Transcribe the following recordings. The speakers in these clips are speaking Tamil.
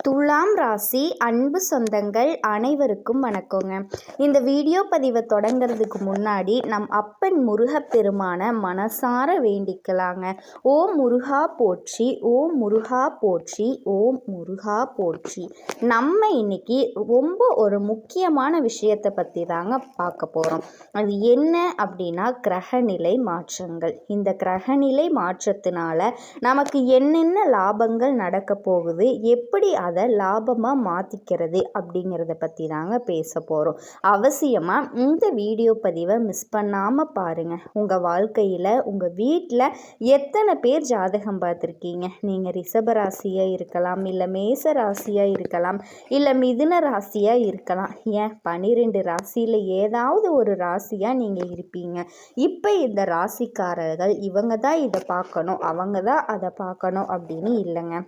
துலாம் ராசி அன்பு சொந்தங்கள் அனைவருக்கும் வணக்கங்க. இந்த வீடியோ பதிவை தொடங்கிறதுக்கு முன்னாடி நம் அப்பன் முருகப்பெருமான மனசார வேண்டிக்கலாங்க. ஓம் முருகா போற்றி, ஓம் முருகா போற்றி, ஓம் முருகா போற்றி. நம்ம இன்னைக்கு ரொம்ப ஒரு முக்கியமான விஷயத்தை பற்றி தாங்க பார்க்க போகிறோம். அது என்ன அப்படின்னா கிரகநிலை மாற்றங்கள். இந்த கிரகநிலை மாற்றத்தினால நமக்கு என்னென்ன லாபங்கள் நடக்க போகுது, எப்படி அதை லாபமாக மாற்றிக்கிறது அப்படிங்கிறத பற்றி தாங்க பேச போகிறோம். அவசியமாக இந்த வீடியோ பதிவை மிஸ் பண்ணாமல் பாருங்கள். உங்கள் வாழ்க்கையில் உங்கள் வீட்டில் எத்தனை பேர் ஜாதகம் பார்த்துருக்கீங்க? நீங்கள் ரிஷப ராசியாக இருக்கலாம், இல்லை மேச ராசியாக இருக்கலாம், இல்லை மிதுன ராசியாக இருக்கலாம், ஏன் 12 ராசியில் ஏதாவது ஒரு ராசியாக நீங்கள் இருப்பீங்க. இப்போ இந்த ராசிக்காரர்கள் இவங்க தான் இதை பார்க்கணும், அவங்க தான் அதை பார்க்கணும் அப்படின்னு இல்லைங்க.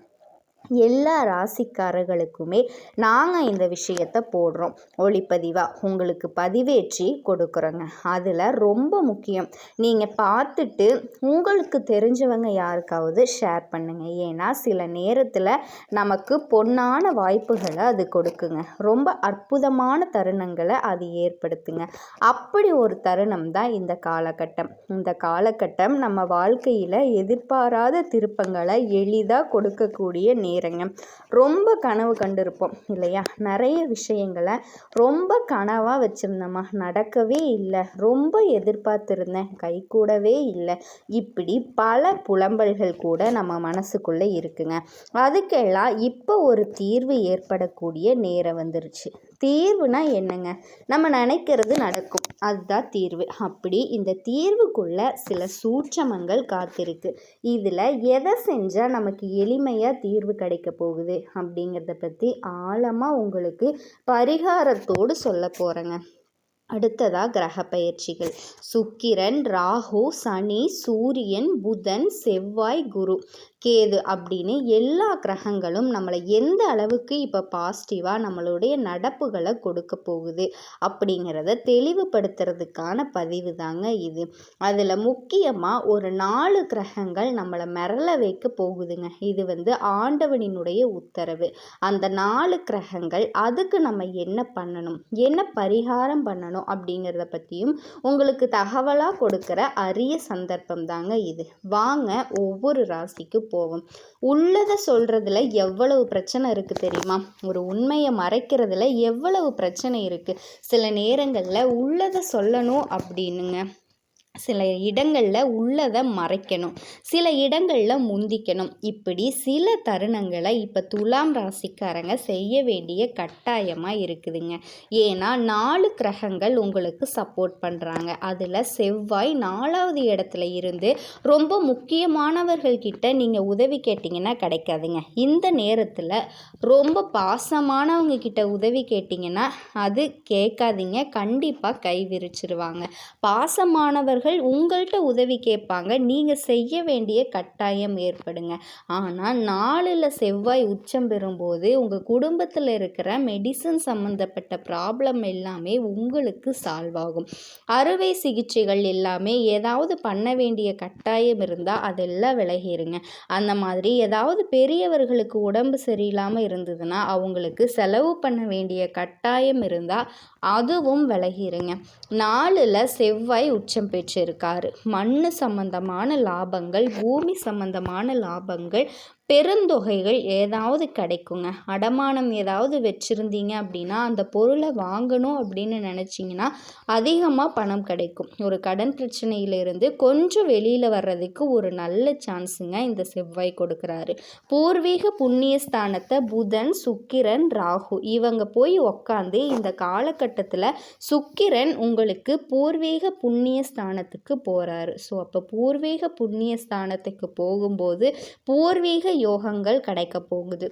எல்லா ராசிக்காரர்களுக்குமே நாங்கள் இந்த விஷயத்தை போடுறோம், ஒளிப்பதிவாக உங்களுக்கு பதிவேற்றி கொடுக்குறோங்க. அதில் ரொம்ப முக்கியம், நீங்கள் பார்த்துட்டு உங்களுக்கு தெரிஞ்சவங்க யாருக்காவது ஷேர் பண்ணுங்கள். ஏன்னா சில நேரத்தில் நமக்கு பொன்னான வாய்ப்புகளை அது கொடுக்குங்க, ரொம்ப அற்புதமான தருணங்களை அது ஏற்படுத்துங்க. அப்படி ஒரு தருணம் தான் இந்த காலகட்டம். இந்த காலகட்டம் நம்ம வாழ்க்கையில் எதிர்பாராத திருப்பங்களை எளிதாக கொடுக்கக்கூடிய நேரங்க. ரொம்ப கனவு கண்டிருப்போம் இல்லையா? நிறைய விஷயங்களை ரொம்ப கனவாக வச்சுருந்தோமா, நடக்கவே இல்லை, ரொம்ப எதிர்பார்த்துருந்தேன், கை கூடவே இல்லை, இப்படி பல புலம்பல்கள் கூட நம்ம மனசுக்குள்ளே இருக்குங்க. அதுக்கெல்லாம் இப்போ ஒரு தீர்வு ஏற்படக்கூடிய நேரம் வந்துருச்சு. தீர்வுனா என்னங்க? நம்ம நினைக்கிறது நடக்கும், அதுதான் தீர்வு. அப்படி இந்த தீர்வுக்குள்ள சில சூட்சமங்கள் காத்திருக்கு. இதில் எதை செஞ்சால் நமக்கு எளிமையாக தீர்வு கிடைக்க போகுது அப்படிங்கிறத பற்றி ஆழமாக உங்களுக்கு பரிகாரத்தோடு சொல்ல போகிறேங்க. அடுத்ததாக கிரக பயிற்சிகள். சுக்கிரன், ராகு, சனி, சூரியன், புதன், செவ்வாய், குரு, கேது அப்படின்னு எல்லா கிரகங்களும் நம்மளை எந்த அளவுக்கு இப்போ பாசிட்டிவாக நம்மளுடைய நடப்புகளை கொடுக்க போகுது அப்படிங்கிறத தெளிவுபடுத்துறதுக்கான பதிவு தாங்க இது. அதில் முக்கியமாக ஒரு 4 கிரகங்கள் நம்மளை மிரள வைக்க போகுதுங்க. இது ஆண்டவனினுடைய உத்தரவு. அந்த 4 கிரகங்கள், அதுக்கு நம்ம என்ன பண்ணணும், என்ன பரிகாரம் பண்ணணும் அப்படிங்கிறத பற்றியும் உங்களுக்கு தகவலாக கொடுக்குற அரிய சந்தர்ப்பம் தாங்க இது. வாங்க ஒவ்வொரு ராசிக்கு போவோம். உள்ளதை சொல்கிறதுல எவ்வளவு பிரச்சனை இருக்குது தெரியுமா? ஒரு உண்மையை மறைக்கிறதுல எவ்வளவு பிரச்சனை இருக்குது. சில நேரங்களில் உள்ளதை சொல்லணும் அப்படின்னுங்க, சில இடங்களில் உள்ளதை மறைக்கணும், சில இடங்களில் முந்திக்கணும். இப்படி சில தருணங்களை இப்போ துலாம் ராசிக்காரங்க செய்ய வேண்டிய கட்டாயமாக இருக்குதுங்க. ஏன்னா 4 கிரகங்கள் உங்களுக்கு சப்போர்ட் பண்ணுறாங்க. அதில் செவ்வாய் 4வது இடத்துல இருந்து ரொம்ப முக்கியமானவர்கள்கிட்ட நீங்கள் உதவி கேட்டிங்கன்னா கிடைக்காதுங்க. இந்த நேரத்தில் ரொம்ப பாசமானவங்க கிட்ட உதவி கேட்டிங்கன்னா அது கேட்காதீங்க, கண்டிப்பாக கை விரிச்சிருவாங்க. பாசமானவர்கள் உங்கள்கிட்ட உதவி கேட்பாங்க, நீங்கள் செய்ய வேண்டிய கட்டாயம் ஏற்படுங்க. ஆனால் 4ல் செவ்வாய் உச்சம் பெறும்போது உங்கள் குடும்பத்தில் இருக்கிற மெடிசன் சம்மந்தப்பட்ட ப்ராப்ளம் எல்லாமே உங்களுக்கு சால்வ் ஆகும். அறுவை சிகிச்சைகள் எல்லாமே ஏதாவது பண்ண வேண்டிய கட்டாயம் இருந்தால் அதெல்லாம் விலகிருங்க. அந்த மாதிரி ஏதாவது பெரியவர்களுக்கு உடம்பு சரியில்லாமல் இருந்ததுன்னா அவங்களுக்கு செலவு பண்ண வேண்டிய கட்டாயம் இருந்தால் அதுவும் விலகிருங்க. 4ல் செவ்வாய் உச்சம் பெற்றிருக்காரு. மண் சம்பந்தமான லாபங்கள், பூமி சம்பந்தமான லாபங்கள், பெருந்தொகைகள் ஏதாவது கிடைக்குங்க. அடமானம் ஏதாவது வச்சுருந்தீங்க அப்படின்னா அந்த பொருளை வாங்கணும் அப்படின்னு நினச்சிங்கன்னா அதிகமாக பணம் கிடைக்கும். ஒரு கடன் பிரச்சனையிலிருந்து கொஞ்சம் வெளியில் வர்றதுக்கு ஒரு நல்ல சான்ஸுங்க இந்த செவ்வாய் கொடுக்குறாரு. பூர்வீக புண்ணிய ஸ்தானத்தை புதன், சுக்கிரன், ராகு இவங்க போய் உக்காந்து இந்த காலகட்டத்தில் சுக்கிரன் உங்களுக்கு பூர்வீக புண்ணிய ஸ்தானத்துக்கு போகிறாரு. ஸோ அப்போ பூர்வீக புண்ணிய ஸ்தானத்துக்கு போகும்போது பூர்வீக யோகங்கள் கிடைக்க போகுது.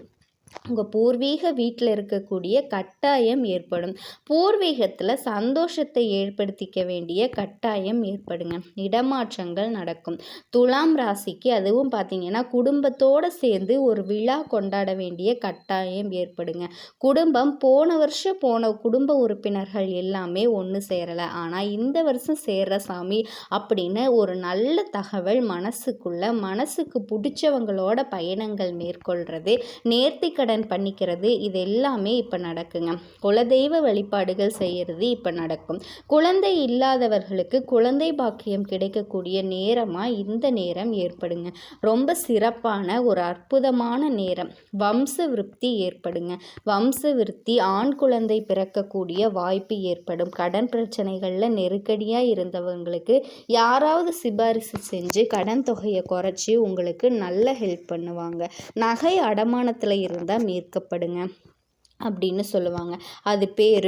உங்கள் பூர்வீக வீட்டில் இருக்கக்கூடிய கட்டாயம் ஏற்படும். பூர்வீகத்தில் சந்தோஷத்தை ஏற்படுத்திக்க வேண்டிய கட்டாயம் ஏற்படுங்க. இடமாற்றங்கள் நடக்கும். துலாம் ராசிக்கு அதுவும் பார்த்திங்கன்னா குடும்பத்தோடு சேர்ந்து ஒரு விழா கொண்டாட வேண்டிய கட்டாயம் ஏற்படுங்க. குடும்பம் போன வருஷம் போன குடும்ப உறுப்பினர்கள் எல்லாமே ஒன்று சேரலை, ஆனால் இந்த வருஷம் சேர்ற சாமி அப்படின்னு ஒரு நல்ல தகவல் மனசுக்கு பிடிச்சவங்களோட பயணங்கள் மேற்கொள்கிறது, நேர்த்திக்க கடன் பண்ணிக்கிறது இது எல்லாமே இப்போ நடக்குங்க. குலதெய்வ வழிபாடுகள் செய்கிறது இப்போ நடக்கும். குழந்தை இல்லாதவர்களுக்கு குழந்தை பாக்கியம் கிடைக்கக்கூடிய நேரமாக இந்த நேரம் ஏற்படுங்க. ரொம்ப சிறப்பான ஒரு அற்புதமான நேரம். வம்ச விருத்தி ஏற்படுங்க. வம்ச விருத்தி, ஆண் குழந்தை பிறக்கக்கூடிய வாய்ப்பு ஏற்படும். கடன் பிரச்சனைகளில் நெருக்கடியாக இருந்தவங்களுக்கு யாராவது சிபாரிசு செஞ்சு கடன் தொகையை குறைச்சி உங்களுக்கு நல்ல ஹெல்ப் பண்ணுவாங்க. நகை அடமானத்தில் இருந்தால் மீட்கப்படுங்க அப்படின்னு சொல்லுவாங்க. அது பேர்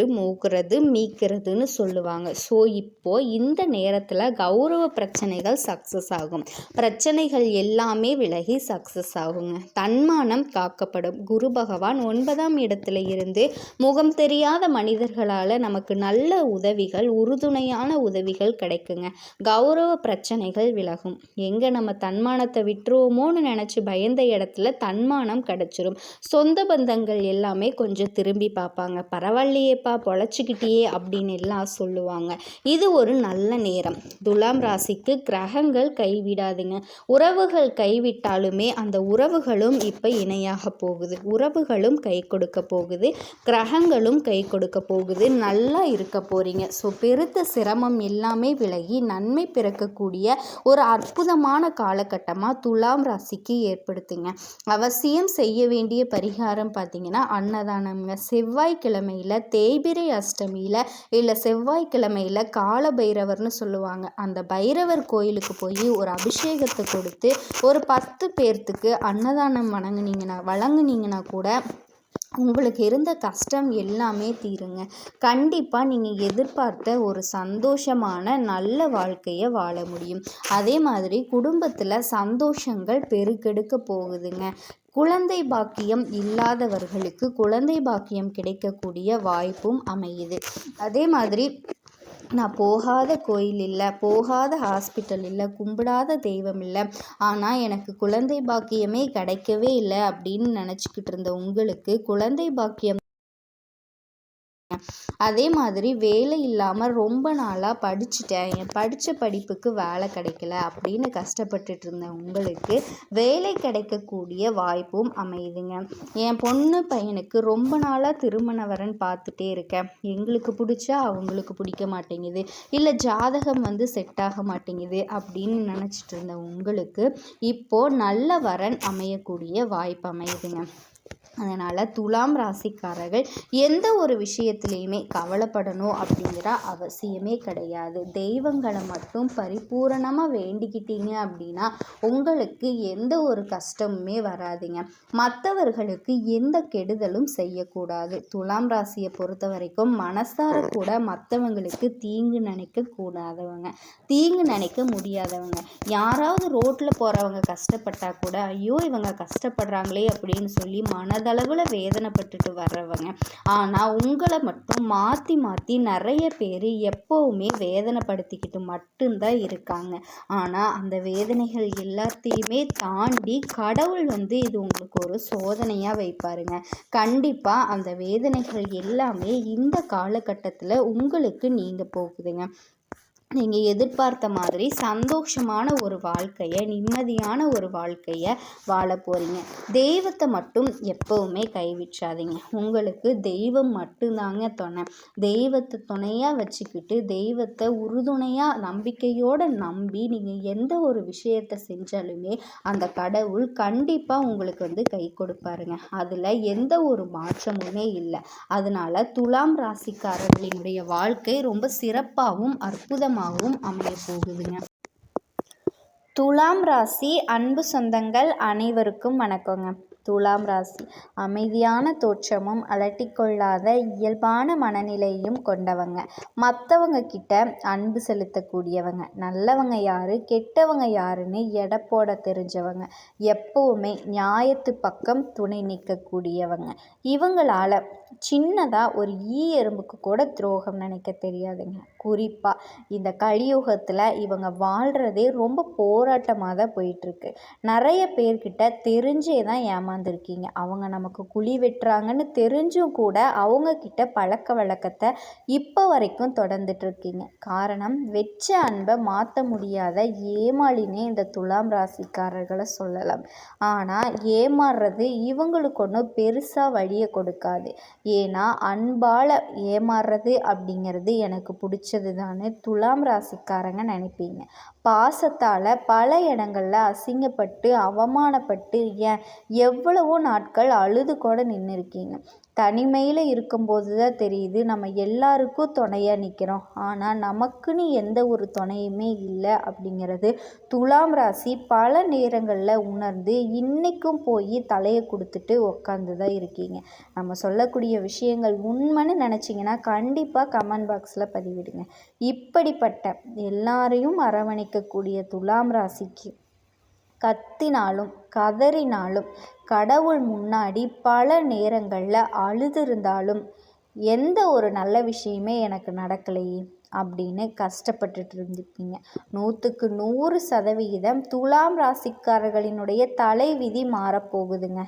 மீட்கிறதுன்னு சொல்லுவாங்க. ஸோ இப்போது இந்த நேரத்தில் கௌரவ பிரச்சனைகள் சக்ஸஸ் ஆகும். பிரச்சனைகள் எல்லாமே விலகி சக்ஸஸ் ஆகுங்க. தன்மானம் காக்கப்படும். குரு பகவான் 9ஆம் இடத்துல இருந்து முகம் தெரியாத மனிதர்களால் நமக்கு நல்ல உதவிகள், உறுதுணையான உதவிகள் கிடைக்குங்க. கௌரவ பிரச்சனைகள் விலகும். எங்கே நம்ம தன்மானத்தை விட்டுருவோமோன்னு நினச்சி பயந்த இடத்துல தன்மானம் கிடச்சிரும். சொந்த பந்தங்கள் எல்லாமே கொஞ்சம் திரும்பி பார்ப்பாங்க. பரவாயில்லையேப்பா பொழைச்சிக்கிட்டியே அப்படின்னு எல்லாம் சொல்லுவாங்க. இது ஒரு நல்ல நேரம். துலாம் ராசிக்கு கிரகங்கள் கைவிடாதுங்க. உறவுகள் கைவிட்டாலுமே அந்த உறவுகளும் இப்போ இணையாக போகுது. உறவுகளும் கை கொடுக்க போகுது. கிரகங்களும் கை கொடுக்க போகுது. நல்லா இருக்க போறீங்க. ஸோ பெருத்த சிரமம் எல்லாமே விலகி நன்மை பிறக்கக்கூடிய ஒரு அற்புதமான காலகட்டமாக துலாம் ராசிக்கு ஏற்படுத்துங்க. அவசியம் செய்ய வேண்டிய பரிகாரம் பார்த்தீங்கன்னா அன்னதானம்ங்க. செவ்வாய்க்கிழமையில் தேய்பிரை அஷ்டமியில் இல்லை செவ்வாய்க்கிழமையில் கால பைரவர்னு சொல்லுவாங்க. அந்த பைரவர் கோயிலுக்கு போய் ஒரு அபிஷேகத்தை கொடுத்து ஒரு 10 பேர்த்துக்கு அன்னதானம் வழங்குனீங்கன்னா கூட உங்களுக்கு இருந்த கஷ்டம் எல்லாமே தீருங்க. கண்டிப்பாக நீங்கள் எதிர்பார்த்த ஒரு சந்தோஷமான நல்ல வாழ்க்கையை வாழ முடியும். அதே மாதிரி குடும்பத்தில் சந்தோஷங்கள் பெருக்கெடுக்க போகுதுங்க. குழந்தை பாக்கியம் இல்லாதவர்களுக்கு குழந்தை பாக்கியம் கிடைக்கக்கூடிய வாய்ப்பும் அமையுது. அதே மாதிரி நான் போகாத கோயில் இல்லை, போகாத ஹாஸ்பிட்டல் இல்லை, கும்பிடாத தெய்வம் இல்லை, ஆனால் எனக்கு குழந்தை பாக்கியமே கிடைக்கவே இல்லை அப்படின்னு நினச்சிக்கிட்டு இருந்த உங்களுக்கு குழந்தை பாக்கியம். அதே மாதிரி வேலை இல்லாமல் ரொம்ப நாளாக படிச்சுட்டேன், என் படித்த படிப்புக்கு வேலை கிடைக்கல அப்படின்னு கஷ்டப்பட்டுட்டு இருந்த உங்களுக்கு வேலை கிடைக்கக்கூடிய வாய்ப்பும் அமையுதுங்க. என் பொண்ணு பையனுக்கு ரொம்ப நாளாக திருமண வரன் பார்த்துட்டே இருக்கேன், எங்களுக்கு பிடிச்சா அவங்களுக்கு பிடிக்க மாட்டேங்குது, இல்லை ஜாதகம் செட் ஆக மாட்டேங்குது அப்படின்னு நினச்சிட்டு இருந்த உங்களுக்கு இப்போது நல்ல வரன் அமையக்கூடிய வாய்ப்பு அமையுதுங்க. அதனால் துலாம் ராசிக்காரர்கள் எந்த ஒரு விஷயத்துலையுமே கவலைப்படணும் அப்படிங்கிற அவசியமே கிடையாது. தெய்வங்களை மட்டும் பரிபூரணமாக வேண்டிக்கிட்டீங்க அப்படின்னா உங்களுக்கு எந்த ஒரு கஷ்டமுமே வராதுங்க. மற்றவர்களுக்கு எந்த கெடுதலும் செய்யக்கூடாது. துலாம் ராசியை பொறுத்த வரைக்கும் மனசார கூட மற்றவங்களுக்கு தீங்கு நினைக்கக்கூடாதவங்க, தீங்கு நினைக்க முடியாதவங்க. யாராவது ரோட்டில் போகிறவங்க கஷ்டப்பட்டால் கூட ஐயோ இவங்க கஷ்டப்படுறாங்களே அப்படின்னு சொல்லி மனதளவில் வேதனைப்பட்டுட்டு வர்றவங்க. ஆனால் உங்களை மட்டும் மாற்றி மாற்றி நிறைய பேர் எப்போவுமே வேதனைப்படுத்திக்கிட்டு மட்டும்தான் இருக்காங்க. ஆனால் அந்த வேதனைகள் எல்லாத்தையுமே தாண்டி கடவுள் இது உங்களுக்கு ஒரு சோதனையாக வைப்பாருங்க. கண்டிப்பாக அந்த வேதனைகள் எல்லாமே இந்த காலகட்டத்தில் உங்களுக்கு நீங்க போகுதுங்க. நீங்கள் எதிர்பார்த்த மாதிரி சந்தோஷமான ஒரு வாழ்க்கையை, நிம்மதியான ஒரு வாழ்க்கையை வாழ போகிறீங்க. தெய்வத்தை மட்டும் எப்போவுமே கைவிட்றாதீங்க. உங்களுக்கு தெய்வம் மட்டும்தாங்க துணை. தெய்வத்தை துணையாக வச்சுக்கிட்டு தெய்வத்தை உறுதுணையாக நம்பிக்கையோடு நம்பி நீங்கள் எந்த ஒரு விஷயத்தை செஞ்சாலுமே அந்த கடவுள் கண்டிப்பாக உங்களுக்கு கை கொடுப்பாருங்க. அதில் எந்த ஒரு மாற்றமுமே இல்லை. அதனால துலாம் ராசிக்காரர்களினுடைய வாழ்க்கை ரொம்ப சிறப்பாகவும் அற்புதமாகவும் அமைய போகுதுங்க. துலாம் ராசி அன்பு சொந்தங்கள் அனைவருக்கும் வணக்கங்க. துலாம் ராசி அமைதியான தோற்றமும் அலட்டிக்கொள்ளாத இயல்பான மனநிலையும் கொண்டவங்க. மற்றவங்க கிட்ட அன்பு செலுத்தக்கூடியவங்க. நல்லவங்க யாரு கெட்டவங்க யாருன்னு எடை போட தெரிஞ்சவங்க. எப்போவுமே நியாயத்து பக்கம் துணை நிற்கக்கூடியவங்க. இவங்களால் சின்னதாக ஒரு எறும்புக்கு கூட துரோகம் நினைக்க தெரியாதுங்க. குறிப்பாக இந்த கலியுகத்தில் இவங்க வாழ்கிறதே ரொம்ப போராட்டமாக தான் போயிட்டுருக்கு. நிறைய பேர்கிட்ட தெரிஞ்சே தான் உட்காந்துருக்கீங்க. அவங்க நமக்கு குழி வெட்டுறாங்கன்னு தெரிஞ்சும் கூட அவங்கக்கிட்ட பழக்க வழக்கத்தை இப்போ வரைக்கும் தொடர்ந்துட்டுருக்கீங்க. காரணம், வெச்ச அன்பை மாற்ற முடியாத ஏமாளினே இந்த துலாம் ராசிக்காரர்களை சொல்லலாம். ஆனால் ஏமாறுறது இவங்களுக்கு ஒன்றும் பெருசாக வழியை கொடுக்காது. ஏன்னா அன்பால் ஏமாறுறது அப்படிங்கிறது எனக்கு பிடிச்சது தான்னு துலாம் ராசிக்காரங்க நினைப்பீங்க. பாசத்தால் பல இடங்களில் அசிங்கப்பட்டு அவமானப்பட்டு எவ்வளவோ நாட்கள் அழுது கூட நின்றுருக்கீங்க. தனிமையில் இருக்கும்போது தான் தெரியுது நம்ம எல்லாருக்கும் துணையாக நிற்கிறோம், ஆனால் நமக்குன்னு எந்த ஒரு துணையுமே இல்லை அப்படிங்கிறது துலாம் ராசி பல நேரங்களில் உணர்ந்து இன்றைக்கும் போய் தலையை கொடுத்துட்டு உட்காந்து தான் இருக்கீங்க. நம்ம சொல்லக்கூடிய விஷயங்கள் உண்மைன்னு நினச்சிங்கன்னா கண்டிப்பாக கமெண்ட் பாக்ஸில் பதிவிடுங்க. இப்படிப்பட்ட எல்லாரையும் அரவணைக்கக்கூடிய துலாம் ராசிக்கு கத்தினாலும் கதறினாலும் கடவுள் முன்னாடி பல நேரங்களில் அழுதுருந்தாலும் எந்த ஒரு நல்ல விஷயமே எனக்கு நடக்கலையே அப்படின்னு கஷ்டப்பட்டுட்டு இருந்திருப்பீங்க. 100க்கு 100% துலாம் ராசிக்காரர்களினுடைய தலைவிதி மாறப்போகுதுங்க.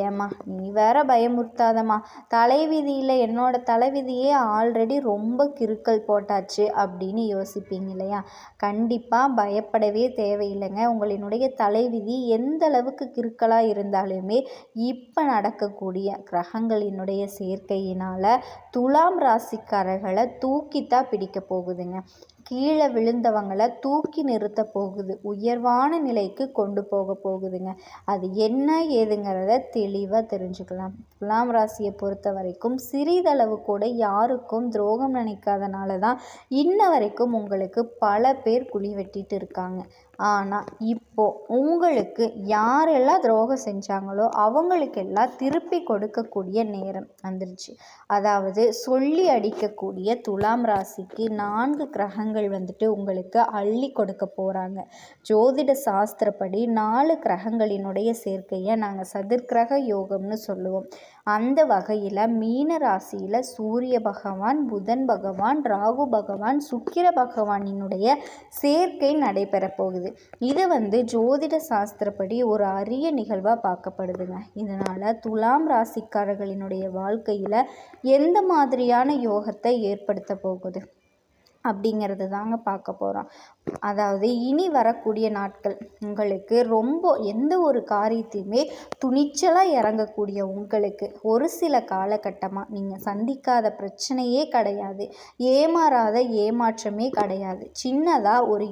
ஏம்மா நீ வேற பயமுறுத்தாதம்மா, தலைவிதியில் என்னோட தலைவிதியே ஆல்ரெடி ரொம்ப கிறுக்கல் போட்டாச்சு அப்படின்னு யோசிப்பீங்க இல்லையா? கண்டிப்பாக பயப்படவே தேவையில்லைங்க. உங்களினுடைய தலைவிதி எந்த அளவுக்கு கிறுக்கலாக இருந்தாலுமே இப்போ நடக்கக்கூடிய கிரகங்களினுடைய சேர்க்கையினால் துலாம் ராசிக்காரர்களை தூக்கித்தான் பிடிக்க போகுதுங்க. கீழே விழுந்தவங்களை தூக்கி நிறுத்த போகுது, உயர்வான நிலைக்கு கொண்டு போகுதுங்க. அது என்ன ஏதுங்கிறத தெளிவாக தெரிஞ்சுக்கலாம். துலாம் ராசியை பொறுத்த வரைக்கும் சிறிதளவு கூட யாருக்கும் துரோகம் நினைக்காதனால தான் இன்ன வரைக்கும் உங்களுக்கு பல பேர் குழி வெட்டிட்டு இருக்காங்க. ஆனால் இப்போது உங்களுக்கு யாரெல்லாம் துரோகம் செஞ்சாங்களோ அவங்களுக்கெல்லாம் திருப்பி கொடுக்கக்கூடிய நேரம் வந்துருச்சு. அதாவது சொல்லி அடிக்கக்கூடிய துலாம் ராசிக்கு 4 கிரகங்கள் வந்துட்டு உங்களுக்கு அள்ளி கொடுக்க போகிறாங்க. ஜோதிட சாஸ்திரப்படி 4 கிரகங்களினுடைய சேர்க்கையை நாங்கள் சதுர்கிரக யோகம்னு சொல்லுவோம். அந்த வகையில் மீன ராசியில் சூரிய பகவான், புதன் பகவான், ராகு பகவான், சுக்கிர பகவானினுடைய சேர்க்கை நடைபெற போகுது. இது ஜோதிட சாஸ்திரப்படி ஒரு அரிய நிகழ்வாக பார்க்கப்படுதுங்க. இதனால் துலாம் ராசிக்காரர்களினுடைய வாழ்க்கையில் எந்த மாதிரியான யோகத்தை ஏற்படுத்த போகுது அப்படிங்கிறது தாங்க பார்க்க போகிறோம். அதாவது இனி வரக்கூடிய நாட்கள் உங்களுக்கு ரொம்ப எந்த ஒரு காரியத்தையுமே துணிச்சலாக இறங்கக்கூடிய உங்களுக்கு ஒரு சில காலகட்டமாக நீங்கள் சந்திக்காத பிரச்சனையே கிடையாது, ஏமாறாத ஏமாற்றமே கிடையாது. சின்னதாக ஒரு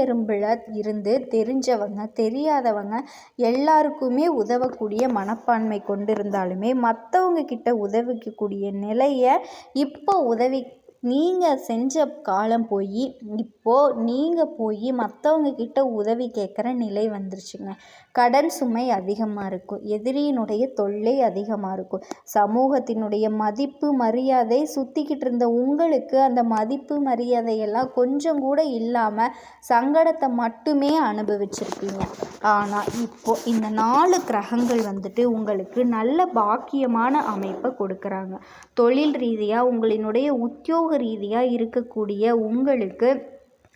எறும்பில் இருந்து தெரிஞ்சவங்க தெரியாதவங்க எல்லாருக்குமே உதவக்கூடிய மனப்பான்மை கொண்டிருந்தாலுமே மற்றவங்க கிட்ட உதவிக்கக்கூடிய நிலையை இப்போ நீங்கள் செஞ்ச காலம் போய் இப்போது நீங்கள் போய் மற்றவங்க கிட்ட உதவி கேட்குற நிலை வந்துருச்சுங்க. கடன் சுமை அதிகமாக இருக்கும், எதிரியினுடைய தொல்லை அதிகமாக இருக்கும், சமூகத்தினுடைய மதிப்பு மரியாதை சுற்றிக்கிட்டு இருந்த உங்களுக்கு அந்த மதிப்பு மரியாதையெல்லாம் கொஞ்சம் கூட இல்லாமல் சங்கடத்தை மட்டுமே அனுபவிச்சிருப்பீங்க. ஆனால் இப்போது இந்த 4 கிரகங்கள் உங்களுக்கு நல்ல பாக்கியமான அமைப்பை கொடுக்குறாங்க. தொழில் ரீதியாக உங்களினுடைய உத்தியோக ரீதியாக இருக்கக்கூடிய உங்களுக்கு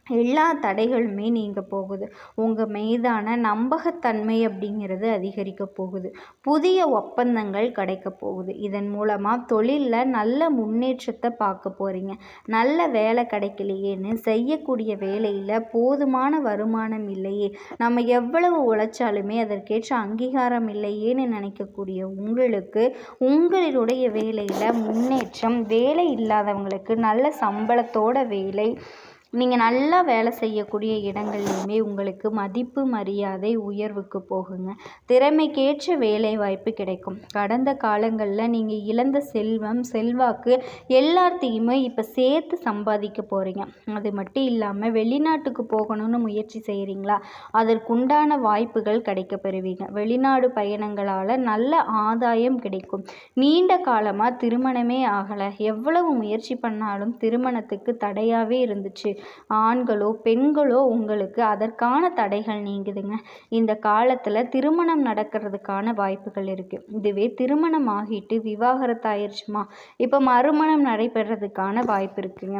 எல்லா தடைகளுமே நீங்க போகுது. உங்கள் மீதான நம்பகத்தன்மை அப்படிங்கிறது அதிகரிக்க போகுது. புதிய ஒப்பந்தங்கள் கிடைக்க போகுது. இதன் மூலமாக தொழிலில் நல்ல முன்னேற்றத்தை பார்க்க போகிறீங்க. நல்ல வேலை கிடைக்கலையேன்னு செய்யக்கூடிய வேலையில் போதுமான வருமானம் இல்லையே, நம்ம எவ்வளவு உழைச்சாலுமே அதற்கேற்ற அங்கீகாரம் இல்லையேன்னு நினைக்கக்கூடிய உங்களுக்கு உங்களுடைய வேலையில் முன்னேற்றம், வேலை இல்லாதவங்களுக்கு நல்ல சம்பளத்தோட வேலை, நீங்கள் நல்லா வேலை செய்யக்கூடிய இடங்கள்லையுமே உங்களுக்கு மதிப்பு மரியாதை உயர்வுக்கு போகுங்க. திறமைக்கேற்ற வேலை வாய்ப்பு கிடைக்கும். கடந்த காலங்களில் நீங்கள் இழந்த செல்வம் செல்வாக்கு எல்லாத்தையுமே இப்போ சேர்த்து சம்பாதிக்க போகிறீங்க. அது மட்டும் இல்லாமல் வெளிநாட்டுக்கு போகணும்னு முயற்சி செய்கிறீங்களா, அதற்குண்டான வாய்ப்புகள் கிடைக்க பெறுவீங்க. வெளிநாடு பயணங்களால் நல்ல ஆதாயம் கிடைக்கும். நீண்ட காலமாக திருமணமே ஆகலை, எவ்வளவு முயற்சி பண்ணாலும் திருமணத்துக்கு தடையாகவே இருந்துச்சு, ஆண்களோ பெண்களோ உங்களுக்கு அதற்கான தடைகள் நீங்குதுங்க. இந்த காலத்தில் திருமணம் நடக்கிறதுக்கான வாய்ப்புகள் இருக்குது. இதுவே திருமணம் ஆகிட்டு விவாகரத்து ஆயிடுச்சுமா, இப்போ மறுமணம் நடைபெறதுக்கான வாய்ப்பு இருக்குங்க.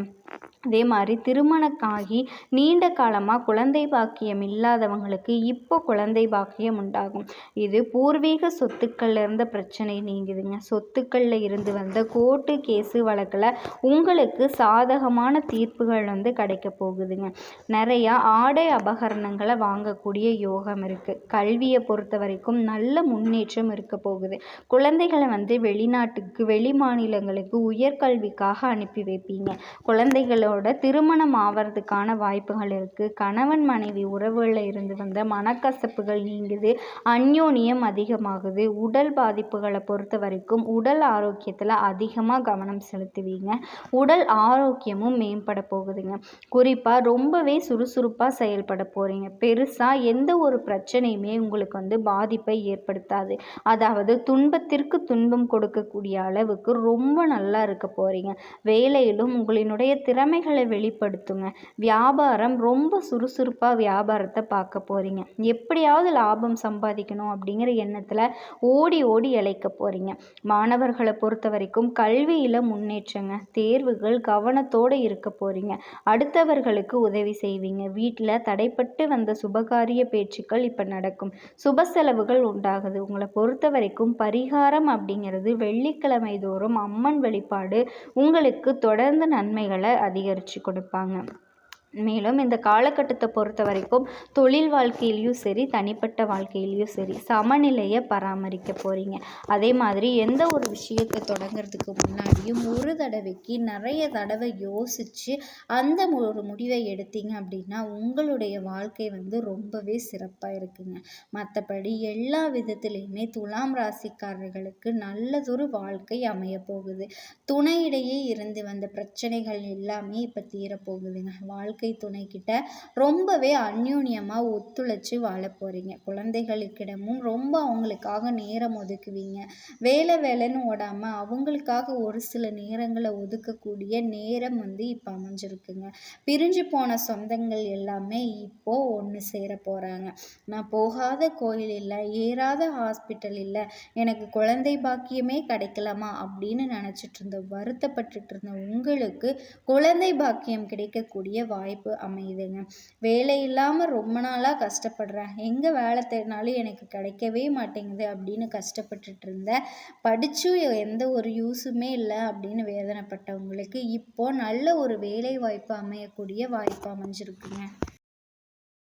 அதே மாதிரி திருமணக்காகி நீண்ட காலமாக குழந்தை பாக்கியம் இல்லாதவங்களுக்கு இப்போ குழந்தை பாக்கியம் உண்டாகும். இது பூர்வீக சொத்துக்கள்ல இருந்த பிரச்சனை நீங்குதுங்க. சொத்துக்களில் இருந்து வந்த கோர்ட்டு கேஸு வழக்கில் உங்களுக்கு சாதகமான தீர்ப்புகள் கிடைக்க போகுதுங்க. நிறையா ஆடை அபகரணங்களை வாங்கக்கூடிய யோகம் இருக்குது. கல்வியை பொறுத்த வரைக்கும் நல்ல முன்னேற்றம் இருக்க போகுது. குழந்தைகளை வெளிநாட்டுக்கு வெளி மாநிலங்களுக்கு உயர்கல்விக்காக அனுப்பி வைப்பீங்க. குழந்தைகளோட திருமணம் ஆவறதுக்கான வாய்ப்புகள் இருக்குது. கணவன் மனைவி உறவுகளில் இருந்து வந்த மனக்கசப்புகள் நீங்குது. அந்யோன்யம் அதிகமாகுது. உடல் பாதிப்புகளை பொறுத்த வரைக்கும் உடல் ஆரோக்கியத்தில் அதிகமாக கவனம் செலுத்துவீங்க. உடல் ஆரோக்கியமும் மேம்பட போகுதுங்க. குறிப்பாக ரொம்பவே சுறுசுறுப்பாக செயல்பட போகிறீங்க. பெருசாக எந்த ஒரு பிரச்சனையுமே உங்களுக்கு பாதிப்பை ஏற்படுத்தாது. அதாவது துன்பத்திற்கு துன்பம் கொடுக்கக்கூடிய அளவுக்கு ரொம்ப நல்லா இருக்க போகிறீங்க. வேலையிலும் உங்களினுடைய திறமைகளை வெளிப்படுத்துங்க. வியாபாரம் ரொம்ப சுறுசுறுப்பாக வியாபாரத்தை பார்க்க போகிறீங்க. எப்படியாவது லாபம் சம்பாதிக்கணும் அப்படிங்கிற எண்ணத்தில் ஓடி ஓடி இழைக்க போகிறீங்க. மாணவர்களை பொறுத்த வரைக்கும் கல்வியில் முன்னேற்றங்க. தேர்வுகள் கவனத்தோடு இருக்க போகிறீங்க. அடுத்தவர்களுக்கு உதவி செய்வீங்க. வீட்டில் தடைப்பட்டு வந்த சுபகாரிய பேச்சுக்கள் இப்போ நடக்கும். சுப செலவுகள் உண்டாகுது. உங்களை பொறுத்த வரைக்கும் பரிகாரம் அப்படிங்கிறது வெள்ளிக்கிழமை தோறும் அம்மன் வழிபாடு உங்களுக்கு தொடர்ந்து நன்மைகளை அதிகரித்து கொடுப்பாங்க. மேலும் இந்த காலகட்டத்தை பொறுத்த வரைக்கும் தொழில் வாழ்க்கையிலையும் சரி, தனிப்பட்ட வாழ்க்கையிலையும் சரி, சமநிலையை பராமரிக்க போகிறீங்க. அதே மாதிரி எந்த ஒரு விஷயத்தை தொடங்கிறதுக்கு முன்னாடியும் ஒரு தடவைக்கு நிறைய தடவை யோசித்து அந்த ஒரு முடிவை எடுத்தீங்க அப்படின்னா உங்களுடைய வாழ்க்கை ரொம்பவே சிறப்பாக இருக்குங்க. மற்றபடி எல்லா விதத்துலேயுமே துலாம் ராசிக்காரர்களுக்கு நல்லதொரு வாழ்க்கை அமைய போகுது. துணையிடையே இருந்து வந்த பிரச்சனைகள் எல்லாமே இப்போ தீரப்போகுதுங்க. வாழ்க்கை துணைக்கிட்ட ரொம்பவே அந்யோன்யமாக ஒத்துழைச்சி வாழ போகிறீங்க. குழந்தைகளுக்கிடமும் ரொம்ப அவங்களுக்காக நேரம் ஒதுக்குவீங்க. வேலைன்னு ஓடாமல் அவங்களுக்காக ஒரு சில நேரங்களை ஒதுக்கக்கூடிய நேரம் இப்போ அமைஞ்சிருக்குங்க. பிரிஞ்சு போன சொந்தங்கள் எல்லாமே இப்போது ஒன்று சேர போகிறாங்க. நான் போகாத கோயில் இல்லை, ஏறாத ஹாஸ்பிட்டல் இல்லை, எனக்கு குழந்தை பாக்கியமே கிடைக்கலாமா அப்படின்னு நினச்சிட்டு இருந்த வருத்தப்பட்டுட்டு இருந்த உங்களுக்கு குழந்தை பாக்கியம் கிடைக்கக்கூடிய வாய்ப்பு அமையுதுங்க. வேலை இல்லாமல் ரொம்ப நாளாக கஷ்டப்படுறேன், எங்கே வேலை தேடினாலும் எனக்கு கிடைக்கவே மாட்டேங்குது அப்படின்னு கஷ்டப்பட்டுட்டு இருந்த, படிச்சும் எந்த ஒரு யூஸுமே இல்லை அப்படின்னு வேதனைப்பட்டவங்களுக்கு இப்போ நல்ல ஒரு வேலை வாய்ப்பு அமையக்கூடிய வாய்ப்பு அமைஞ்சிருக்குங்க.